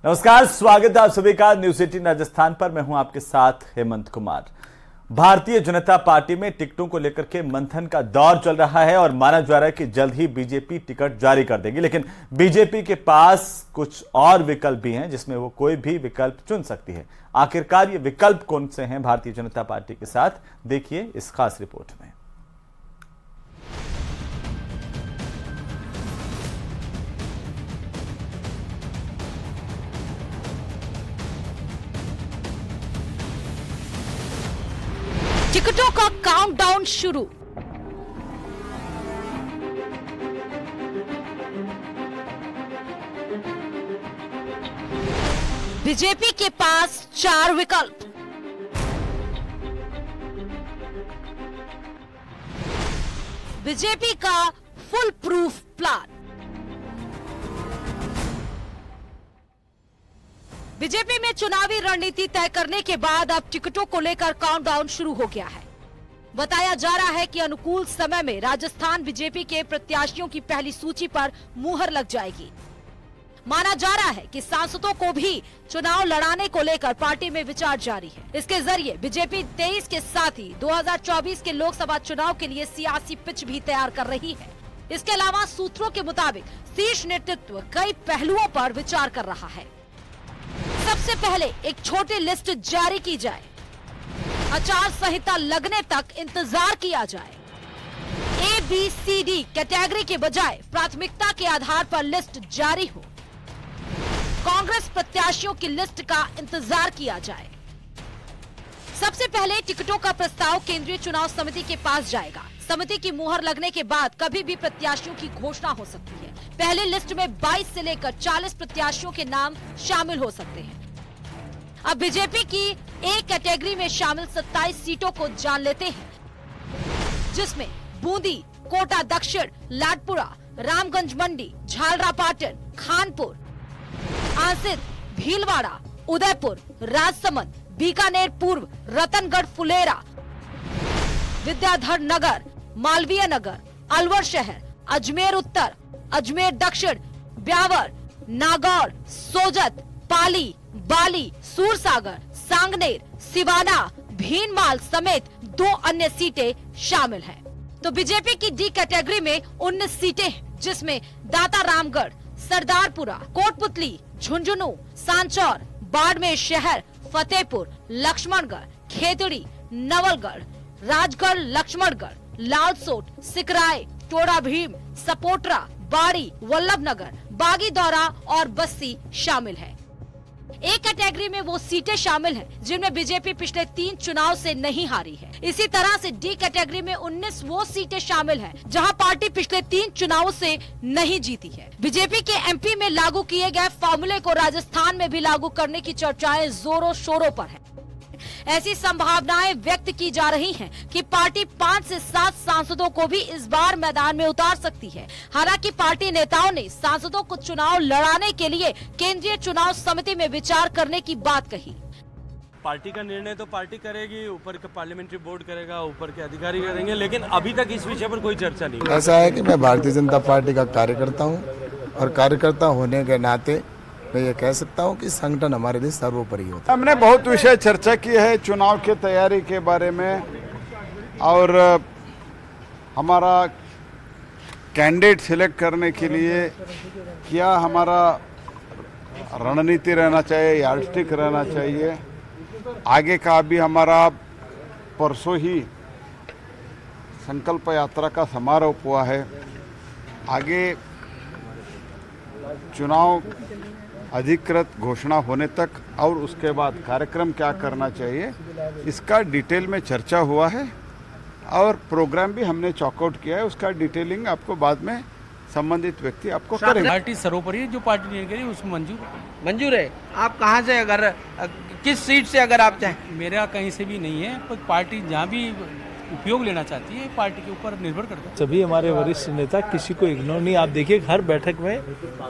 नमस्कार, स्वागत है आप सभी का न्यूज़ 18 राजस्थान पर। मैं हूं आपके साथ हेमंत कुमार। भारतीय जनता पार्टी में टिकटों को लेकर के मंथन का दौर चल रहा है और माना जा रहा है कि जल्द ही बीजेपी टिकट जारी कर देगी, लेकिन बीजेपी के पास कुछ और विकल्प भी हैं जिसमें वो कोई भी विकल्प चुन सकती है। आखिरकार ये विकल्प कौन से हैं भारतीय जनता पार्टी के साथ, देखिए इस खास रिपोर्ट में। टिकटों का काउंटडाउन शुरू। बीजेपी के पास 4 विकल्प। बीजेपी का फुल प्रूफ प्लान। बीजेपी में चुनावी रणनीति तय करने के बाद अब टिकटों को लेकर काउंटडाउन शुरू हो गया है। बताया जा रहा है कि अनुकूल समय में राजस्थान बीजेपी के प्रत्याशियों की पहली सूची पर मुहर लग जाएगी। माना जा रहा है कि सांसदों को भी चुनाव लड़ाने को लेकर पार्टी में विचार जारी है। इसके जरिए बीजेपी 23 के साथ ही 2024 के लोकसभा चुनाव के लिए सियासी पिच भी तैयार कर रही है। इसके अलावा सूत्रों के मुताबिक शीर्ष नेतृत्व कई पहलुओं पर विचार कर रहा है। सबसे पहले एक छोटी लिस्ट जारी की जाए, आचार संहिता लगने तक इंतजार किया जाए। ABCD कैटेगरी के बजाय प्राथमिकता के आधार पर लिस्ट जारी हो। कांग्रेस प्रत्याशियों की लिस्ट का इंतजार किया जाए। सबसे पहले टिकटों का प्रस्ताव केंद्रीय चुनाव समिति के पास जाएगा। समिति की मुहर लगने के बाद कभी भी प्रत्याशियों की घोषणा हो सकती है। पहले लिस्ट में 22 से लेकर 40 प्रत्याशियों के नाम शामिल हो सकते हैं। अब बीजेपी की एक कैटेगरी में शामिल 27 सीटों को जान लेते हैं, जिसमें बूंदी, कोटा दक्षिण, लाडपुरा, रामगंज मंडी, झालरापाटन, खानपुर, आंसित, भीलवाड़ा, उदयपुर, राजसमंद, बीकानेर पूर्व, रतनगढ़, फुलेरा, विद्याधर नगर, मालवीय नगर, अलवर शहर, अजमेर उत्तर, अजमेर दक्षिण, ब्यावर, नागौर, सोजत, पाली, बाली, सूरसागर, सांगनेर, सिवाना, भीनमाल समेत 2 अन्य सीटें शामिल हैं। तो बीजेपी की डी कैटेगरी में 19 सीटें हैं, जिसमें दाता रामगढ़, सरदारपुरा, कोटपुतली, झुंझुनू, सांचौर, बाड़मेर शहर, फतेहपुर, लक्ष्मणगढ़, खेतड़ी, नवलगढ़, राजगढ़, लक्ष्मणगढ़, लालसोट, सिकराय, टोड़ा भीम, सपोटरा, बाड़ी, वल्लभनगर, बागीदौरा और बस्सी शामिल है। एक कैटेगरी में वो सीटें शामिल हैं जिनमें बीजेपी पिछले 3 चुनाव से नहीं हारी है। इसी तरह से डी कैटेगरी में 19 वो सीटें शामिल हैं जहां पार्टी पिछले 3 चुनावों से नहीं जीती है। बीजेपी के MP में लागू किए गए फॉर्मूले को राजस्थान में भी लागू करने की चर्चाएं जोरों शोरों पर है। ऐसी संभावनाएं व्यक्त की जा रही हैं कि पार्टी 5 से 7 सांसदों को भी इस बार मैदान में उतार सकती है। हालांकि पार्टी नेताओं ने सांसदों को चुनाव लड़ाने के लिए केंद्रीय चुनाव समिति में विचार करने की बात कही। पार्टी का निर्णय तो पार्टी करेगी, ऊपर का पार्लियामेंट्री बोर्ड करेगा, ऊपर के अधिकारी करेंगे, लेकिन अभी तक इस विषय पर कोई चर्चा नहीं। ऐसा है कि मैं भारतीय जनता पार्टी का कार्यकर्ता हूँ और कार्यकर्ता होने के नाते मैं ये कह सकता हूँ कि संगठन हमारे लिए सर्वोपरि होता है। हमने बहुत विषय चर्चा की है चुनाव की तैयारी के बारे में और हमारा कैंडिडेट सिलेक्ट करने के लिए क्या हमारा रणनीति रहना चाहिए, यार्डस्टिक रहना चाहिए। आगे का भी हमारा परसों ही संकल्प यात्रा का समारोह हुआ है। आगे चुनाव अधिकृत घोषणा होने तक और उसके बाद कार्यक्रम क्या करना चाहिए इसका डिटेल में चर्चा हुआ है और प्रोग्राम भी हमने चॉकआउट किया है। उसका डिटेलिंग आपको बाद में संबंधित व्यक्ति आपको करेंगे। पार्टी सर्वोपरि जो पार्टी निर्णय करी उसमें मंजूर है। आप कहाँ से, अगर किस सीट से अगर आप चाहें? मेरा कहीं से भी नहीं है, पर पार्टी जहाँ भी उपयोग लेना चाहती है पार्टी के ऊपर निर्भर करता है। सभी हमारे वरिष्ठ नेता किसी को इग्नोर नहीं। आप देखिए हर बैठक में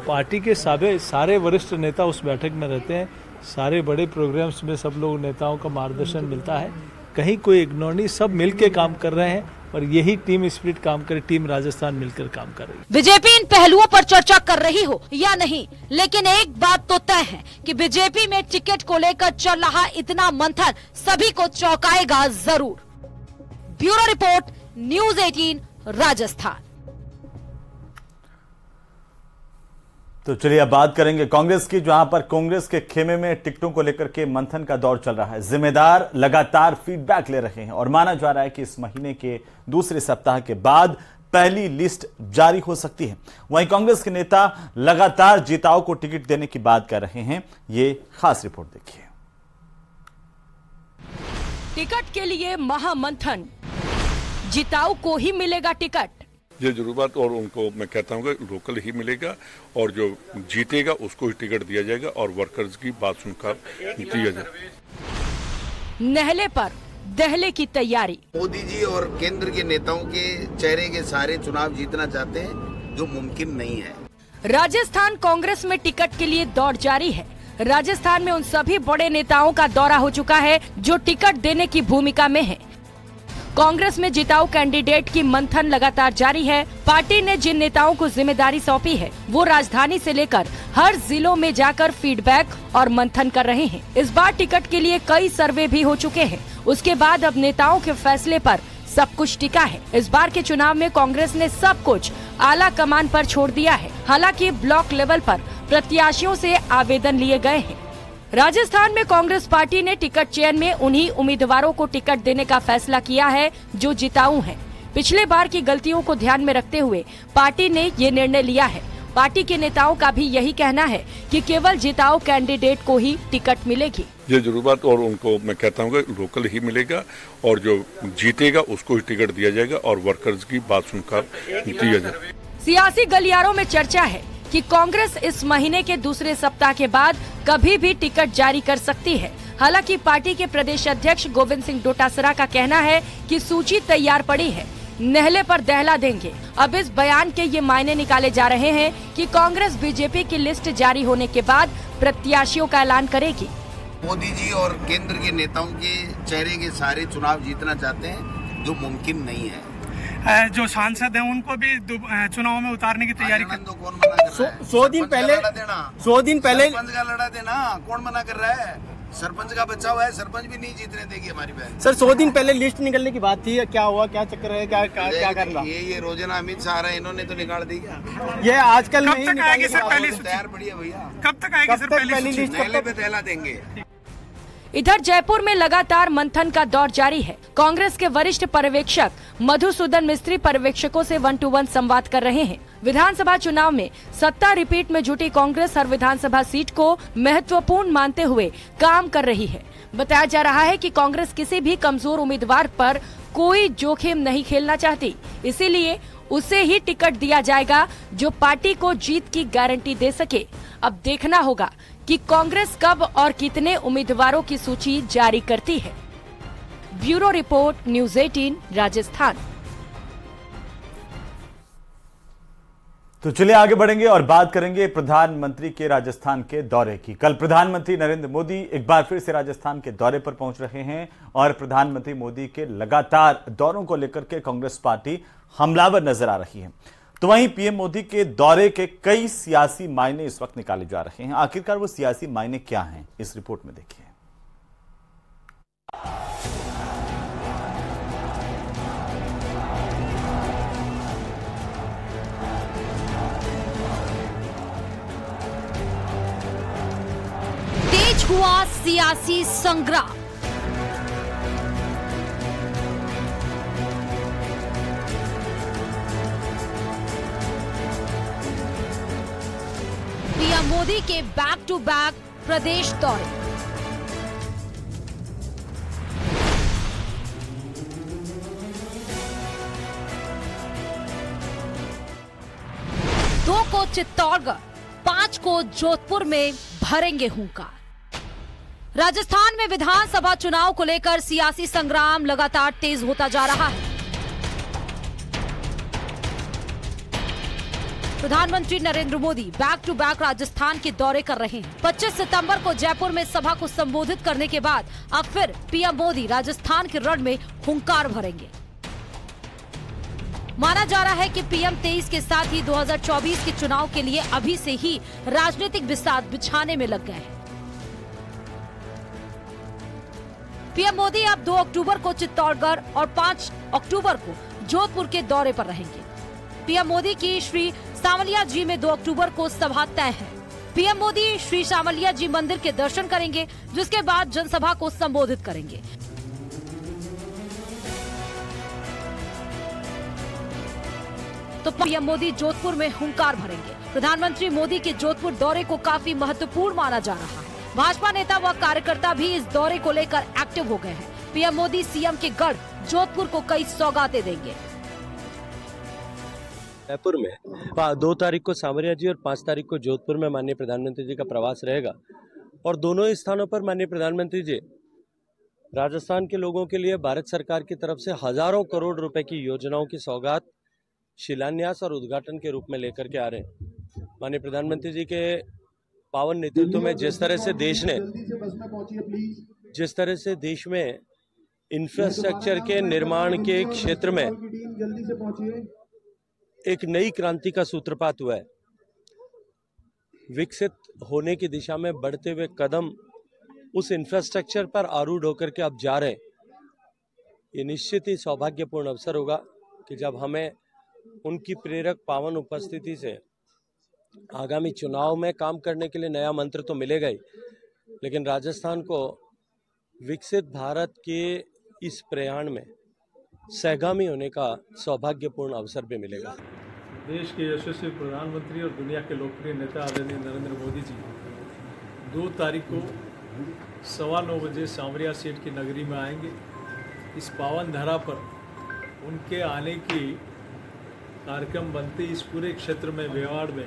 पार्टी के सारे वरिष्ठ नेता उस बैठक में रहते हैं। सारे बड़े प्रोग्राम्स में सब लोग नेताओं का मार्गदर्शन मिलता है। कहीं कोई इग्नोर नहीं, सब मिल के काम कर रहे हैं और यही टीम स्पिरिट काम करे, टीम राजस्थान मिलकर काम कर रही है। बीजेपी इन पहलुओं पर चर्चा कर रही हो या नहीं, लेकिन एक बात तो तय है कि बीजेपी में टिकट को लेकर चल रहा इतना मंथन सभी को चौंकाएगा जरूर। Bureau report, news 18 Rajasthan. तो चलिए अब बात करेंगे कांग्रेस की, जहां पर कांग्रेस के खेमे में टिकटों को लेकर के मंथन का दौर चल रहा है। जिम्मेदार लगातार फीडबैक ले रहे हैं और माना जा रहा है कि इस महीने के दूसरे सप्ताह के बाद पहली लिस्ट जारी हो सकती है। वहीं कांग्रेस के नेता लगातार जिताऊ को टिकट देने की बात कर रहे हैं। ये खास रिपोर्ट देखिए। टिकट के लिए महामंथन, जिताऊ को ही मिलेगा टिकट। ये जरूर बात, और उनको मैं कहता हूँ कि लोकल ही मिलेगा और जो जीतेगा उसको ही टिकट दिया जाएगा और वर्कर्स की बात सुनकर दिया जाएगा। नहले पर दहले की तैयारी। मोदी जी और केंद्र के नेताओं के चेहरे के सारे चुनाव जीतना चाहते हैं, जो मुमकिन नहीं है। राजस्थान कांग्रेस में टिकट के लिए दौड़ जारी है। राजस्थान में उन सभी बड़े नेताओं का दौरा हो चुका है जो टिकट देने की भूमिका में है। कांग्रेस में जिताऊ कैंडिडेट की मंथन लगातार जारी है। पार्टी ने जिन नेताओं को जिम्मेदारी सौंपी है वो राजधानी से लेकर हर जिलों में जाकर फीडबैक और मंथन कर रहे हैं। इस बार टिकट के लिए कई सर्वे भी हो चुके हैं। उसके बाद अब नेताओं के फैसले पर सब कुछ टिका है। इस बार के चुनाव में कांग्रेस ने सब कुछ आला कमान पर छोड़ दिया है। हालांकि ब्लॉक लेवल पर प्रत्याशियों से आवेदन लिए गए हैं। राजस्थान में कांग्रेस पार्टी ने टिकट चयन में उन्हीं उम्मीदवारों को टिकट देने का फैसला किया है जो जिताऊ हैं। पिछले बार की गलतियों को ध्यान में रखते हुए पार्टी ने ये निर्णय लिया है। पार्टी के नेताओं का भी यही कहना है कि केवल जिताऊ कैंडिडेट को ही टिकट मिलेगी। ये जरूर बात, और उनको मैं कहता हूँ कि लोकल ही मिलेगा और जो जीतेगा उसको ही टिकट दिया जाएगा और वर्कर्स की बात सुनकर दिया जाएगा। सियासी गलियारों में चर्चा है कि कांग्रेस इस महीने के दूसरे सप्ताह के बाद कभी भी टिकट जारी कर सकती है। हालांकि पार्टी के प्रदेश अध्यक्ष गोविंद सिंह डोटासरा का कहना है कि सूची तैयार पड़ी है, नहले पर दहला देंगे। अब इस बयान के ये मायने निकाले जा रहे हैं कि कांग्रेस बीजेपी की लिस्ट जारी होने के बाद प्रत्याशियों का ऐलान करेगी। मोदी जी और केंद्र के नेताओं के चेहरे के सारे चुनाव जीतना चाहते हैं, जो मुमकिन नहीं है। जो सांसद हैं उनको भी चुनाव में उतारने की तैयारी कर। तो कौन मना कर रहा है? 100 दिन पहले सरपंच का लड़ा देना, कौन मना कर रहा है? सरपंच का बच्चा हुआ है, सरपंच भी नहीं जीतने देगी हमारी बहन। सर 100 दिन पहले लिस्ट निकलने की बात थी, क्या हुआ, क्या चक्कर है, क्या कर रहा? ये रोजाना अमित शाह रहा है, इन्होंने तो निकाल दी क्या? ये आजकल कब तक आएगी सर पहली सूची? तैयार पड़ी है भैया, कब तक आएगी सर पहली लिस्ट? पहले पे दहला देंगे। इधर जयपुर में लगातार मंथन का दौर जारी है। कांग्रेस के वरिष्ठ पर्यवेक्षक मधुसूदन मिस्त्री पर्यवेक्षकों से 1-to-1 संवाद कर रहे हैं। विधानसभा चुनाव में सत्ता रिपीट में जुटी कांग्रेस हर विधानसभा सीट को महत्वपूर्ण मानते हुए काम कर रही है। बताया जा रहा है कि कांग्रेस किसी भी कमजोर उम्मीदवार पर कोई जोखिम नहीं खेलना चाहती, इसीलिए उसे ही टिकट दिया जाएगा जो पार्टी को जीत की गारंटी दे सके। अब देखना होगा कि कांग्रेस कब और कितने उम्मीदवारों की सूची जारी करती है। Bureau report, news 18 Rajasthan. तो चलिए आगे बढ़ेंगे और बात करेंगे प्रधानमंत्री के राजस्थान के दौरे की। कल प्रधानमंत्री नरेंद्र मोदी एक बार फिर से राजस्थान के दौरे पर पहुंच रहे हैं और प्रधानमंत्री मोदी के लगातार दौरों को लेकर के कांग्रेस पार्टी हमलावर नजर आ रही है। तो वहीं पीएम मोदी के दौरे के कई सियासी मायने इस वक्त निकाले जा रहे हैं। आखिरकार वो सियासी मायने क्या हैं, इस रिपोर्ट में देखिए। तेज हुआ सियासी संग्राम। पीएम मोदी के बैक टू बैक प्रदेश दौरे। दो को चित्तौड़गढ़, 5 को जोधपुर में भरेंगे हुंकार। राजस्थान में विधानसभा चुनाव को लेकर सियासी संग्राम लगातार तेज होता जा रहा है। प्रधानमंत्री Narendra Modi back to back Rajasthan के दौरे कर रहे हैं। 25 सितंबर को जयपुर में सभा को संबोधित करने के बाद अब फिर पीएम मोदी राजस्थान के रण में हुंकार भरेंगे। माना जा रहा है कि पीएम 23 के साथ ही 2024 के चुनाव के लिए अभी से ही राजनीतिक बिसात बिछाने में लग गए हैं। पीएम मोदी अब 2 अक्टूबर को चित्तौड़गढ़ और 5 अक्टूबर को जोधपुर के दौरे पर रहेंगे। पीएम मोदी की श्री सामलिया जी में 2 अक्टूबर को सभा तय है। पीएम मोदी श्री सामलिया जी मंदिर के दर्शन करेंगे, जिसके बाद जनसभा को संबोधित करेंगे। तो पीएम मोदी जोधपुर में हुंकार भरेंगे। प्रधानमंत्री मोदी के जोधपुर दौरे को काफी महत्वपूर्ण माना जा रहा है। भाजपा नेता व कार्यकर्ता भी इस दौरे को लेकर एक्टिव हो गए हैं। पीएम मोदी सीएम के गढ़ जोधपुर को कई सौगातें देंगे। जयपुर में 2 तारीख को सामरिया जी और 5 तारीख को जोधपुर में माननीय प्रधानमंत्री जी का प्रवास रहेगा और दोनों ही स्थानों पर माननीय प्रधानमंत्री जी राजस्थान के लोगों के लिए भारत सरकार की तरफ से हजारों करोड़ रुपए की योजनाओं की सौगात, शिलान्यास और उद्घाटन के रूप में लेकर के आ रहे हैं। माननीय प्रधानमंत्री जी के पावन नेतृत्व में जिस तरह से देश में इंफ्रास्ट्रक्चर के निर्माण के क्षेत्र में एक नई क्रांति का सूत्रपात हुआ है, विकसित होने की दिशा में बढ़ते हुए कदम उस इंफ्रास्ट्रक्चर पर आरूढ़ होकर के अब जा रहे हैं। ये निश्चित ही सौभाग्यपूर्ण अवसर होगा कि जब हमें उनकी प्रेरक पावन उपस्थिति से आगामी चुनाव में काम करने के लिए नया मंत्र तो मिलेगा ही, लेकिन राजस्थान को विकसित भारत के इस प्रयाण में सहगामी होने का सौभाग्यपूर्ण अवसर भी मिलेगा। देश के यशस्वी प्रधानमंत्री और दुनिया के लोकप्रिय नेता आदरणीय नरेंद्र मोदी जी 2 तारीख को 9:15 बजे सामरिया सीट की नगरी में आएंगे। इस पावन धरा पर उनके आने की कार्यक्रम बनते इस पूरे क्षेत्र में मेवाड़ में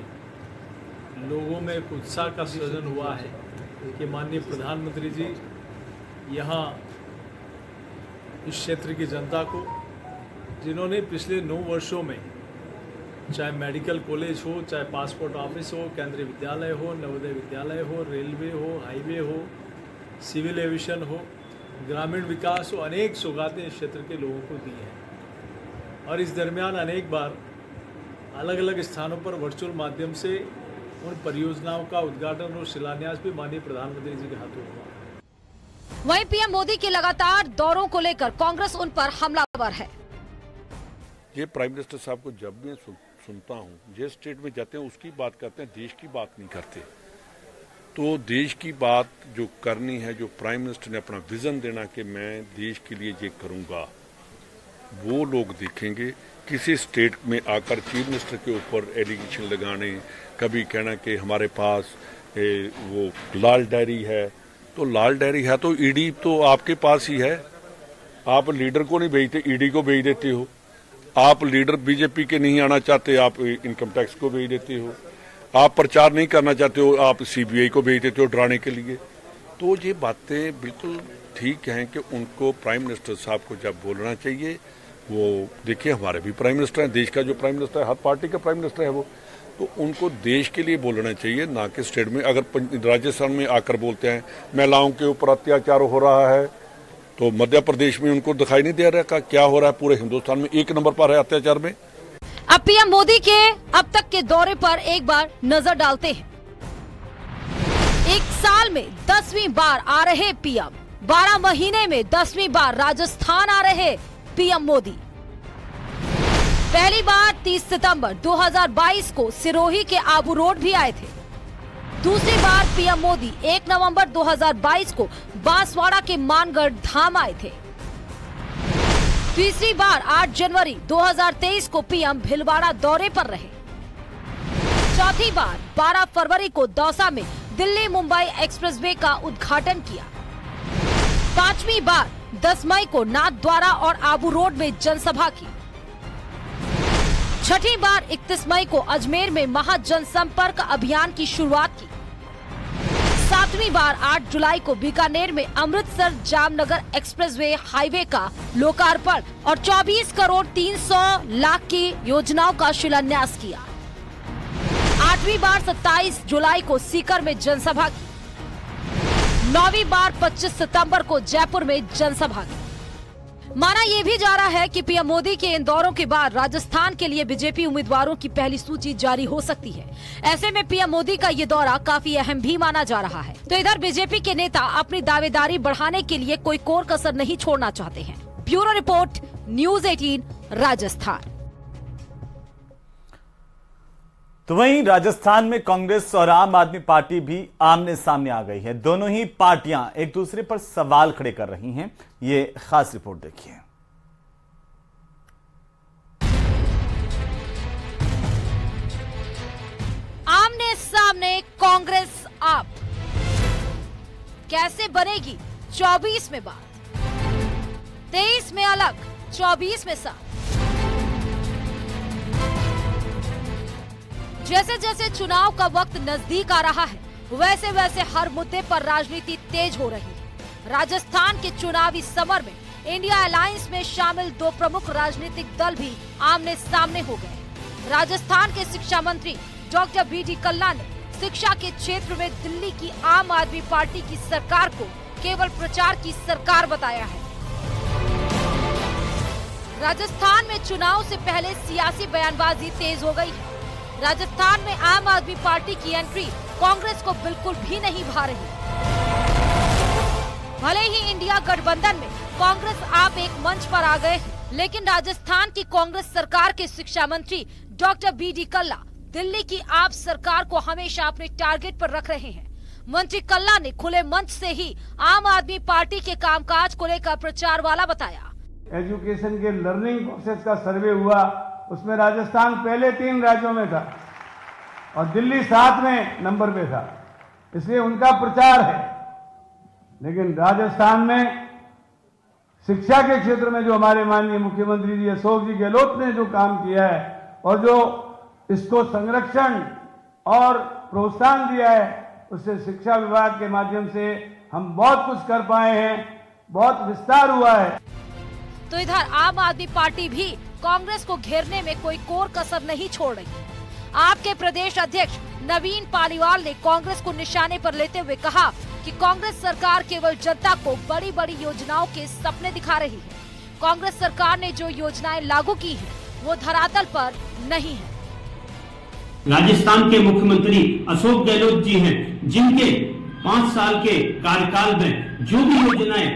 लोगों में एक उत्साह का सृजन हुआ है कि माननीय प्रधानमंत्री जी यहाँ इस क्षेत्र की जनता को, जिन्होंने पिछले 9 वर्षों में चाहे मेडिकल कॉलेज हो, चाहे पासपोर्ट ऑफिस हो, केंद्रीय विद्यालय हो, नवोदय विद्यालय हो, रेलवे हो, हाईवे हो, सिविल एविएशन हो, ग्रामीण विकास हो, अनेक सौगातें इस क्षेत्र के लोगों को दी हैं। और इस दरमियान अनेक बार अलग अलग स्थानों पर वर्चुअल माध्यम से उन परियोजनाओं का उद्घाटन और शिलान्यास भी माननीय प्रधानमंत्री जी के हाथों हुआ। वहीं पीएम मोदी के लगातार दौरों को लेकर कांग्रेस उन पर हमलावर है। ये प्राइम मिनिस्टर साहब को जब मैं सुनता हूँ, जिस स्टेट में जाते हैं उसकी बात करते हैं, देश की बात नहीं करते। तो देश की बात जो करनी है, जो प्राइम मिनिस्टर ने अपना विजन देना कि मैं देश के लिए ये करूँगा, वो लोग देखेंगे। किसी स्टेट में आकर चीफ मिनिस्टर के ऊपर एलिगेशन लगाने, कभी कहना कि हमारे पास वो लाल डायरी है, तो लाल डायरी है तो ईडी तो आपके पास ही है। आप लीडर को नहीं भेजते, ईडी को भेज देते हो। आप लीडर बीजेपी के नहीं आना चाहते, आप इनकम टैक्स को भेज देते हो। आप प्रचार नहीं करना चाहते हो, आप सीबीआई को भेज देते हो डराने के लिए। तो ये बातें बिल्कुल ठीक हैं कि उनको प्राइम मिनिस्टर साहब को जब बोलना चाहिए, वो देखिए हमारे भी प्राइम मिनिस्टर हैं, देश का जो प्राइम मिनिस्टर है, हर पार्टी का प्राइम मिनिस्टर है वो, तो उनको देश के लिए बोलना चाहिए, ना कि स्टेट में। अगर राजस्थान में आकर बोलते हैं महिलाओं के ऊपर अत्याचार हो रहा है, तो मध्य प्रदेश में उनको दिखाई नहीं दे रहा का क्या हो रहा है? पूरे हिंदुस्तान में 1 नंबर पर है अत्याचार में। अब पीएम मोदी के अब तक के दौरे पर एक बार नजर डालते हैं। 1 साल में 10वीं बार आ रहे पीएम, 12 महीने में 10वीं बार राजस्थान आ रहे पीएम मोदी। पहली बार 30 सितंबर 2022 को सिरोही के आबू रोड भी आए थे। दूसरी बार पीएम मोदी 1 नवंबर 2022 को बांसवाड़ा के मानगढ़ धाम आए थे। तीसरी बार 8 जनवरी 2023 को पीएम भीलवाड़ा दौरे पर रहे। चौथी बार 12 फरवरी को दौसा में दिल्ली मुंबई एक्सप्रेसवे का उद्घाटन किया। पांचवी बार 10 मई को नाथद्वारा और आबू रोड में जनसभा की। छठी बार 31 मई को अजमेर में महाजनसंपर्क अभियान की शुरुआत की। 7वीं बार 8 जुलाई को बीकानेर में अमृतसर जामनगर एक्सप्रेसवे हाईवे का लोकार्पण और 24 करोड़ 300 लाख की योजनाओं का शिलान्यास किया। 8वीं बार 27 जुलाई को सीकर में जनसभा की। 9वीं बार 25 सितंबर को जयपुर में जनसभा की। माना यह भी जा रहा है कि पीएम मोदी के इन दौरों के बाद राजस्थान के लिए बीजेपी उम्मीदवारों की पहली सूची जारी हो सकती है। ऐसे में पीएम मोदी का ये दौरा काफी अहम भी माना जा रहा है। तो इधर बीजेपी के नेता अपनी दावेदारी बढ़ाने के लिए कोई कोर कसर नहीं छोड़ना चाहते हैं। Bureau report, news 18 Rajasthan. तो वहीं राजस्थान में कांग्रेस और आम आदमी पार्टी भी आमने सामने आ गई है। दोनों ही पार्टियां एक दूसरे पर सवाल खड़े कर रही हैं। ये खास रिपोर्ट देखिए। आमने सामने कांग्रेस आप, कैसे बनेगी 24 में बात, 23 में अलग, 24 में साथ। जैसे जैसे चुनाव का वक्त नजदीक आ रहा है, वैसे वैसे हर मुद्दे पर राजनीति तेज हो रही है। राजस्थान के चुनावी समर में इंडिया अलायंस में शामिल दो प्रमुख राजनीतिक दल भी आमने सामने हो गए। राजस्थान के शिक्षा मंत्री डॉक्टर बी.डी. कल्ला ने शिक्षा के क्षेत्र में दिल्ली की आम आदमी पार्टी की सरकार को केवल प्रचार की सरकार बताया है। राजस्थान में चुनाव से पहले सियासी बयानबाजी तेज हो गई है। राजस्थान में आम आदमी पार्टी की एंट्री कांग्रेस को बिल्कुल भी नहीं भा रही। भले ही इंडिया गठबंधन में कांग्रेस आप एक मंच पर आ गए हैं, लेकिन राजस्थान की कांग्रेस सरकार के शिक्षा मंत्री डॉक्टर बी.डी. कल्ला दिल्ली की आप सरकार को हमेशा अपने टारगेट पर रख रहे हैं। मंत्री कल्ला ने खुले मंच से ही आम आदमी पार्टी के कामकाज को लेकर प्रचार वाला बताया। एजुकेशन के लर्निंग प्रोसेस का सर्वे हुआ, उसमें राजस्थान पहले 3 राज्यों में था और दिल्ली 7वें नंबर पे था, इसलिए उनका प्रचार है। लेकिन राजस्थान में शिक्षा के क्षेत्र में जो हमारे माननीय मुख्यमंत्री जी अशोक जी गहलोत ने जो काम किया है और जो इसको संरक्षण और प्रोत्साहन दिया है, उससे शिक्षा विभाग के माध्यम से हम बहुत कुछ कर पाए हैं, बहुत विस्तार हुआ है। तो इधर आम आदमी पार्टी भी कांग्रेस को घेरने में कोई कोर कसर नहीं छोड़ रही। आपके प्रदेश अध्यक्ष नवीन पालीवाल ने कांग्रेस को निशाने पर लेते हुए कहा कि कांग्रेस सरकार केवल जनता को बड़ी बड़ी योजनाओं के सपने दिखा रही है। कांग्रेस सरकार ने जो योजनाएं लागू की हैं, वो धरातल पर नहीं है। राजस्थान के मुख्यमंत्री अशोक गहलोत जी हैं, जिनके 5 साल के कार्यकाल में जो भी योजनाएं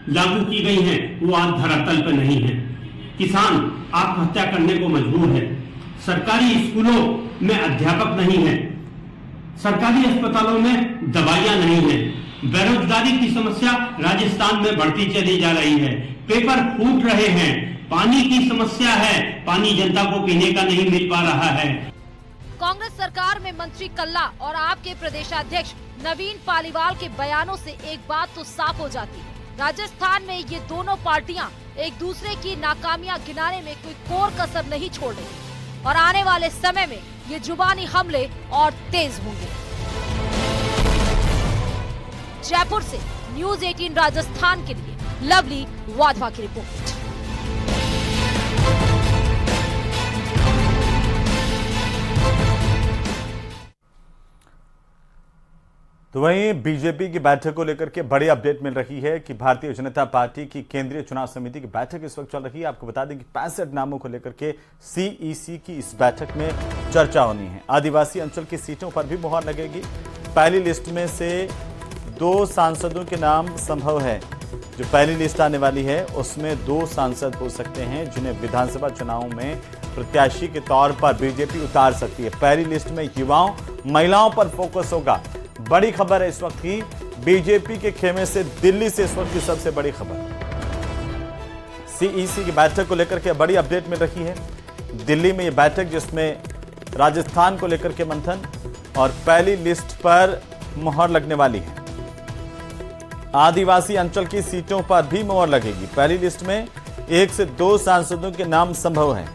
लागू की गई हैं, वो आज धरातल पर नहीं है। किसान आत्महत्या करने को मजबूर है, सरकारी स्कूलों में अध्यापक नहीं है, सरकारी अस्पतालों में दवाइयां नहीं है, बेरोजगारी की समस्या राजस्थान में बढ़ती चली जा रही है, पेपर फूट रहे हैं, पानी की समस्या है, पानी जनता को पीने का नहीं मिल पा रहा है। कांग्रेस सरकार में मंत्री कल्ला और आपके प्रदेशाध्यक्ष नवीन पालीवाल के बयानों से एक बात तो साफ हो जाती है, राजस्थान में ये दोनों पार्टियां एक दूसरे की नाकामियां गिनाने में कोई कोर कसर नहीं छोड़ रही और आने वाले समय में ये जुबानी हमले और तेज होंगे। जयपुर से न्यूज़ 18 राजस्थान के लिए लवली वाधवा की रिपोर्ट। तो वहीं बीजेपी की बैठक को लेकर के बड़ी अपडेट मिल रही है कि भारतीय जनता पार्टी की केंद्रीय चुनाव समिति की बैठक इस वक्त चल रही है। आपको बता दें कि 65 नामों को लेकर के सीईसी की इस बैठक में चर्चा होनी है। आदिवासी अंचल की सीटों पर भी मुहर लगेगी। पहली लिस्ट में से 2 सांसदों के नाम संभव है। जो पहली लिस्ट आने वाली है उसमें 2 सांसद हो सकते हैं जिन्हें विधानसभा चुनाव में प्रत्याशी के तौर पर बीजेपी उतार सकती है। पहली लिस्ट में युवाओं, महिलाओं पर फोकस होगा। बड़ी खबर है इस वक्त की बीजेपी के खेमे से, दिल्ली से इस वक्त की सबसे बड़ी खबर सीईसी की बैठक को लेकर के बड़ी अपडेट मिल रही है। दिल्ली में यह बैठक जिसमें राजस्थान को लेकर के मंथन और पहली लिस्ट पर मुहर लगने वाली है। आदिवासी अंचल की सीटों पर भी मुहर लगेगी। पहली लिस्ट में 1 से 2 सांसदों के नाम संभव हैं।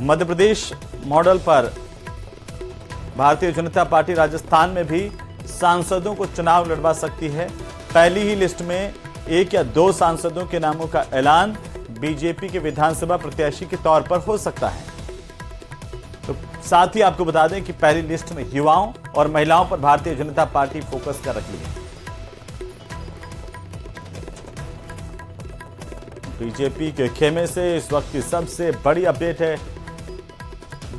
मध्य प्रदेश मॉडल पर भारतीय जनता पार्टी राजस्थान में भी सांसदों को चुनाव लड़वा सकती है। पहली ही लिस्ट में 1 या 2 सांसदों के नामों का ऐलान बीजेपी के विधानसभा प्रत्याशी के तौर पर हो सकता है। तो साथ ही आपको बता दें कि पहली लिस्ट में युवाओं और महिलाओं पर भारतीय जनता पार्टी फोकस कर रही है। बीजेपी के खेमे से इस वक्त की सबसे बड़ी अपडेट है,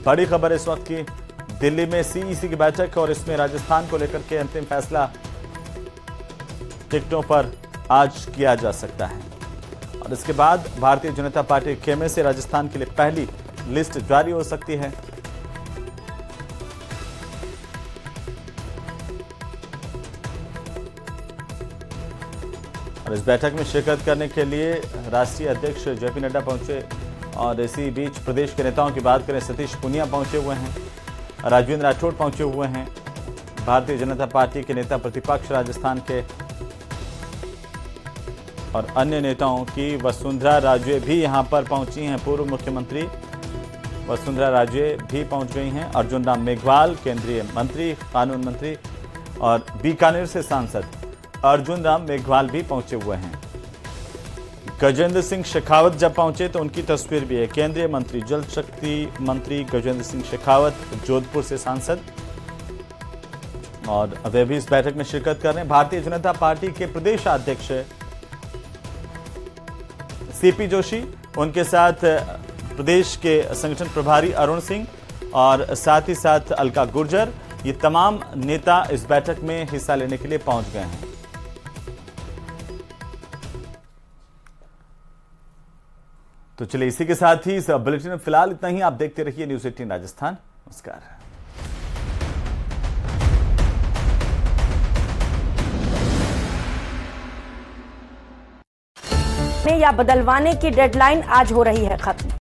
बड़ी खबर इस वक्त की। दिल्ली में सीईसी की बैठक और इसमें राजस्थान को लेकर के अंतिम फैसला टिकटों पर आज किया जा सकता है। और इसके बाद भारतीय जनता पार्टी के खेमे से राजस्थान के लिए पहली लिस्ट जारी हो सकती है। और इस बैठक में शिरकत करने के लिए राष्ट्रीय अध्यक्ष जेपी नड्डा पहुंचे और इसी बीच प्रदेश के नेताओं की बात करें, सतीश पूनिया पहुंचे हुए हैं, राजेंद्र राठौड़ पहुंचे हुए हैं, भारतीय जनता पार्टी के नेता प्रतिपक्ष राजस्थान के और अन्य नेताओं की वसुंधरा राजे भी यहां पर पहुंची हैं। पूर्व मुख्यमंत्री वसुंधरा राजे भी पहुंच गई हैं। अर्जुन राम मेघवाल केंद्रीय मंत्री, कानून मंत्री और बीकानेर से सांसद अर्जुन राम मेघवाल भी पहुंचे हुए हैं। गजेंद्र सिंह शेखावत जब पहुंचे तो उनकी तस्वीर भी है। केंद्रीय मंत्री जल शक्ति मंत्री गजेंद्र सिंह शेखावत जोधपुर से सांसद और वे भी इस बैठक में शिरकत कर रहे हैं। भारतीय जनता पार्टी के प्रदेश अध्यक्ष सीपी जोशी, उनके साथ प्रदेश के संगठन प्रभारी अरुण सिंह और साथ ही साथ अलका गुर्जर, ये तमाम नेता इस बैठक में हिस्सा लेने के लिए पहुंच गए हैं। तो चलिए इसी के साथ ही इस बुलेटिन में फिलहाल इतना ही। आप देखते रहिए न्यूज़ 18 राजस्थान। नमस्कार। या बदलवाने की डेडलाइन आज हो रही है खत्म।